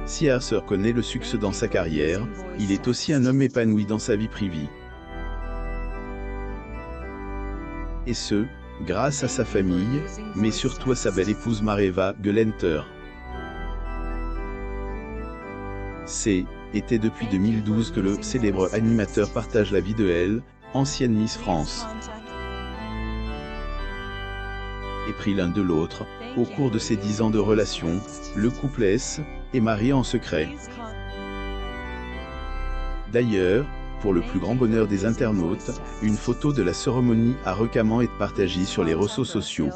Si Arthur connaît le succès dans sa carrière, il est aussi un homme épanoui dans sa vie privée. Et ce, grâce à sa famille, mais surtout à sa belle épouse Mareva Gelenter. Était depuis 2012 que le célèbre animateur partage la vie de elle, ancienne Miss France. Épris l'un de l'autre, au cours de ces 10 ans de relation, le couple est marié en secret. D'ailleurs, pour le plus grand bonheur des internautes, une photo de la cérémonie a récemment été partagée sur les réseaux sociaux.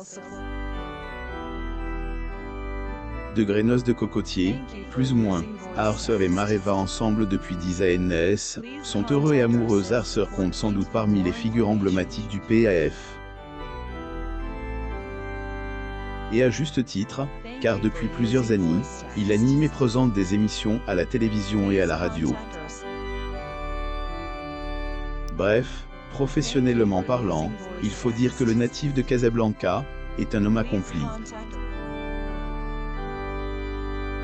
Degré noces de cocotier, plus ou moins, Arthur et Mareva ensemble depuis 10 ans, sont heureux et amoureux. Arthur compte sans doute parmi les figures emblématiques du PAF. Et à juste titre, car depuis plusieurs années, il anime et présente des émissions à la télévision et à la radio. Bref, professionnellement parlant, il faut dire que le natif de Casablanca est un homme accompli.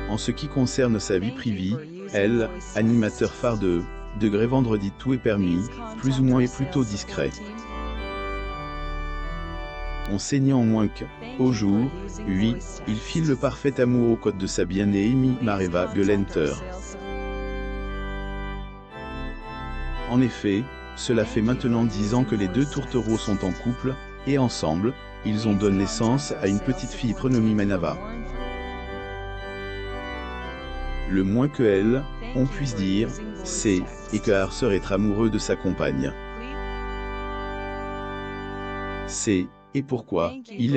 En ce qui concerne sa vie privée, elle, animateur phare de Degré Vendredi tout est permis, plus ou moins et plutôt discret. On sait néanmoins que, au jour, oui, il file le parfait amour aux côtes de sa bien-aimée Mareva Gelenter. En effet, cela fait maintenant 10 ans que les deux tourtereaux sont en couple, et ensemble, ils ont donné naissance à une petite fille prénommée Manava. Le moins que elle, on puisse dire, et que Arthur est amoureux de sa compagne. Et pourquoi il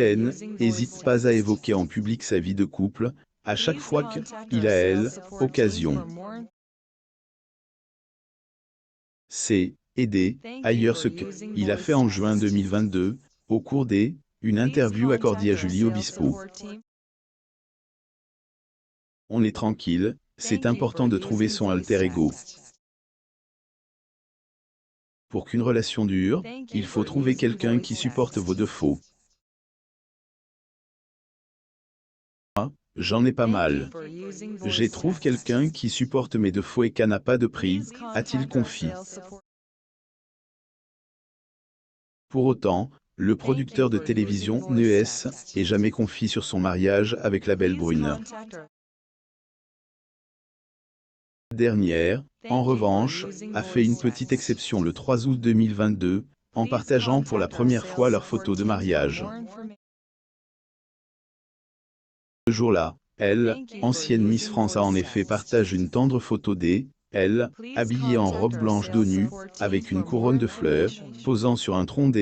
n'hésite pas à évoquer en public sa vie de couple, à chaque fois qu'il a occasion. Ailleurs ce qu'il a fait en juin 2022, au cours une interview accordée à Julie Obispo. On est tranquille, c'est important de trouver son alter ego. Pour qu'une relation dure, il faut trouver quelqu'un qui supporte vos défauts. Moi, j'en ai pas mal. J'ai trouvé quelqu'un qui supporte mes défauts et qui n'a pas de prix, a-t-il confié. Pour autant, le producteur de télévision n'est jamais confié sur son mariage avec la belle brune. Dernière, en revanche, a fait une petite exception le 3 août 2022, en partageant pour la première fois leurs photos de mariage. Ce jour-là, elle, ancienne Miss France, a en effet partagé une tendre photo elle, habillée en robe blanche dos nu, avec une couronne de fleurs, posant sur un tronc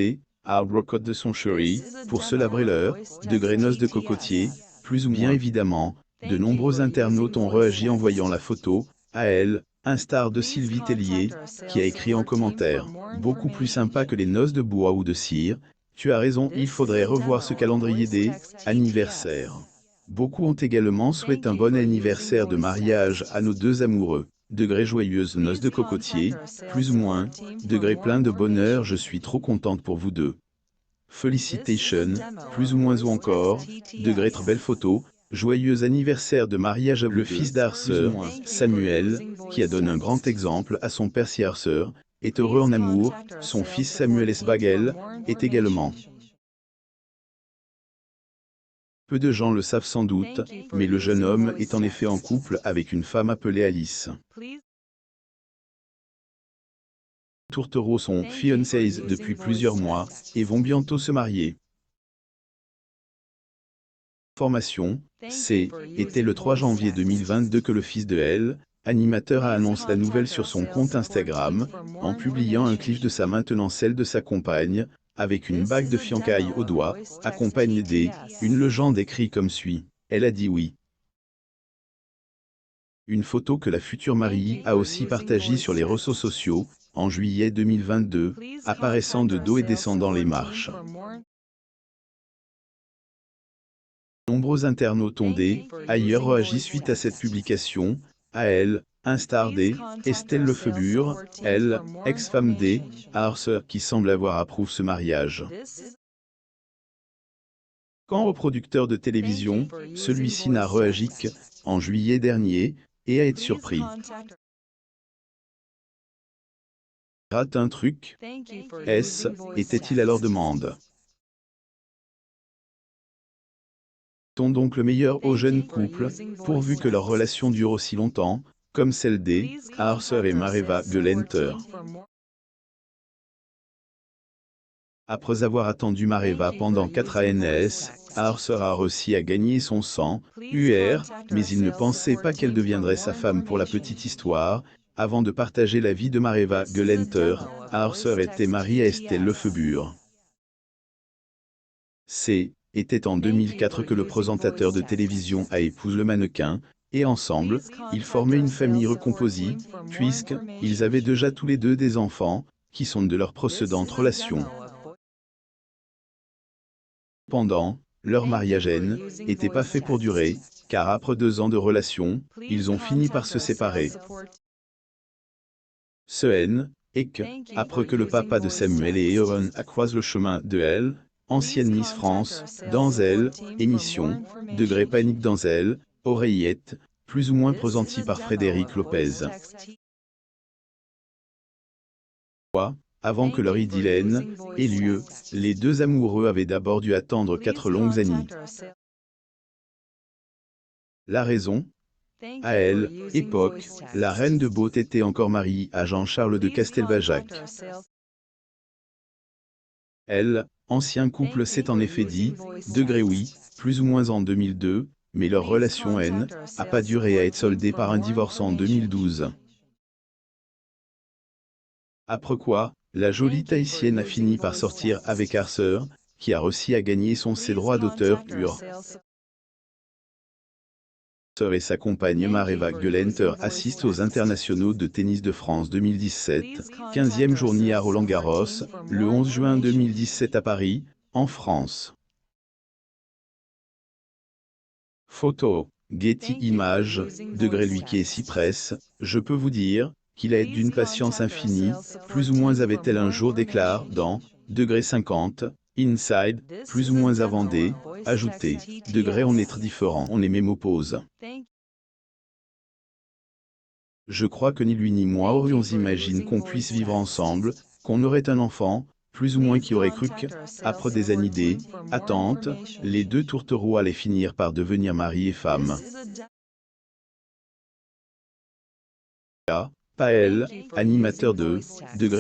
arbre côte de son chéri, pour célébrer leur degré noces de cocotier, plus ou bien évidemment, de nombreux internautes ont réagi en voyant la photo, à elle, instar de Sylvie Tellier, qui a écrit en commentaire, beaucoup plus sympa que les noces de bois ou de cire, tu as raison, il faudrait revoir ce calendrier des anniversaires. Beaucoup ont également souhaité un bon anniversaire de mariage à nos deux amoureux. Degré joyeuse noces de cocotier, plus ou moins, degré plein de bonheur, je suis trop contente pour vous deux. Félicitations, plus ou moins ou encore, degré très belle photo, joyeux anniversaire de mariage à le fils d'Arthur, Samuel, qui a donné un grand exemple à son père si Arthur est heureux en amour, son fils Samuel Esbagel est également. Peu de gens le savent sans doute, mais le jeune homme est en effet en couple avec une femme appelée Alice. Les tourtereaux sont fiancés depuis plusieurs mois et vont bientôt se marier. Information, était le 3 janvier 2022 que le fils de elle, animateur, a annoncé la nouvelle sur son compte Instagram, en publiant un clip de sa maintenant celle de sa compagne, avec une bague de fiançailles au doigt, accompagnée une légende écrit comme suit. Elle a dit oui. Une photo que la future mariée a aussi partagée sur les réseaux sociaux, en juillet 2022, apparaissant de dos et descendant les marches. Nombreux internautes ont ailleurs réagi suite à cette publication, à elle, instar Estelle Lefebvre, elle, ex-femme Arthur, qui semble avoir approuvé ce mariage. Quant au producteur de télévision, celui-ci n'a réagi qu'en juillet dernier, et à être surpris. Rate un truc. S. Était-il alors demande. Ton donc le meilleur au jeune couple, pourvu que leur relation dure aussi longtemps, comme celle des Arthur et Mareva Gelenter. Après avoir attendu Mareva pendant 4 ans, Arthur a réussi à gagner son sang, UR, mais il ne pensait pas qu'elle deviendrait sa femme pour la petite histoire. Avant de partager la vie de Mareva Gelenter, Arthur était marié à Estelle Lefebvre. Était en 2004 que le présentateur de télévision a épousé le mannequin, et ensemble, ils formaient une famille recomposite, puisqu'ils avaient déjà tous les deux des enfants, qui sont de leur précédente relation. Cependant, leur mariage n'était pas fait pour durer, car après 2 ans de relation, ils ont fini par se séparer. Est que, après que le papa de Samuel et Aaron a croisé le chemin de elle, ancienne Miss France, dans elle, émission, degré panique dans elle, oreillette, plus ou moins pressentie par Frédéric Lopez. Avant que leur idylle ait lieu, les deux amoureux avaient d'abord dû attendre 4 longues années. La raison? À elle, époque, la reine de beauté était encore mariée à Jean-Charles de Castelbajac. Elle, ancien couple s'est en effet dit, oui, plus ou moins en 2002, mais leur relation n'a pas duré à être soldée par un divorce en 2012. Après quoi, la jolie Tahitienne a fini par sortir avec Arthur, qui a réussi à gagner ses droits d'auteur pur. Arthur et sa compagne Mareva Gelenter assistent aux internationaux de tennis de France 2017, 15e journée à Roland-Garros, le 11 juin 2017 à Paris, en France. Photo, Getty Images, lui qui est si presse, je peux vous dire, qu'il a été d'une patience infinie, plus ou moins avait-elle un jour déclare dans, 50, Inside, plus ou moins avant des, ajouté, on est très différents, on est même oppose. Je crois que ni lui ni moi aurions imaginé qu'on puisse vivre ensemble, qu'on aurait un enfant, plus ou moins qui aurait cru que, après des années d'attente, les deux tourtereaux allaient finir par devenir mari et femme. Pas elle, animateur de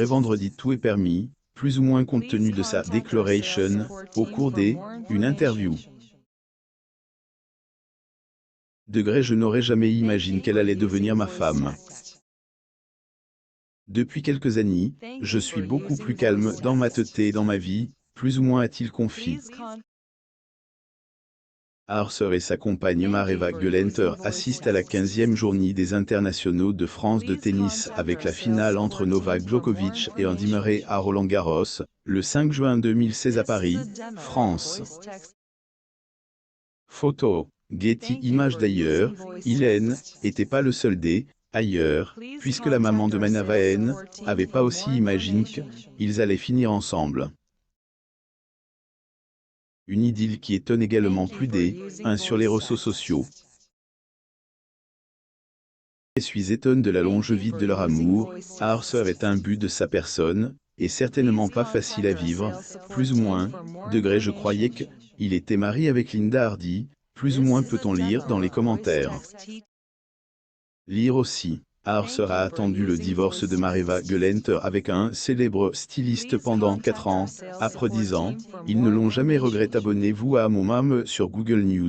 Vendredi tout est permis, plus ou moins compte tenu de sa déclaration, au cours une interview. Je n'aurais jamais imaginé qu'elle allait devenir ma femme. Depuis quelques années, je suis beaucoup plus calme dans ma tête et dans ma vie, plus ou moins a-t-il confié. Arthur et sa compagne Mareva Gelenter assistent à la 15e journée des internationaux de France de tennis avec la finale entre Novak Djokovic et Andy Murray à Roland-Garros, le 5 juin 2016 à Paris, France. Photo, Getty Images d'ailleurs, n'était pas le seul ailleurs, puisque la maman de Mareva avait pas aussi imaginé qu'ils allaient finir ensemble. Une idylle qui étonne également plus sur les réseaux sociaux. Je suis étonné de la longévité de leur amour. Arthur est un but de sa personne, et certainement pas facile à vivre, plus ou moins, je croyais qu'il était marié avec Linda Hardy, plus ou moins peut-on lire dans les commentaires. Lire aussi. Arthur a attendu le divorce de Mareva Gelenter avec un célèbre styliste pendant 4 ans. Après 10 ans, ils ne l'ont jamais regretté. Abonnez-vous à mon mame sur Google News.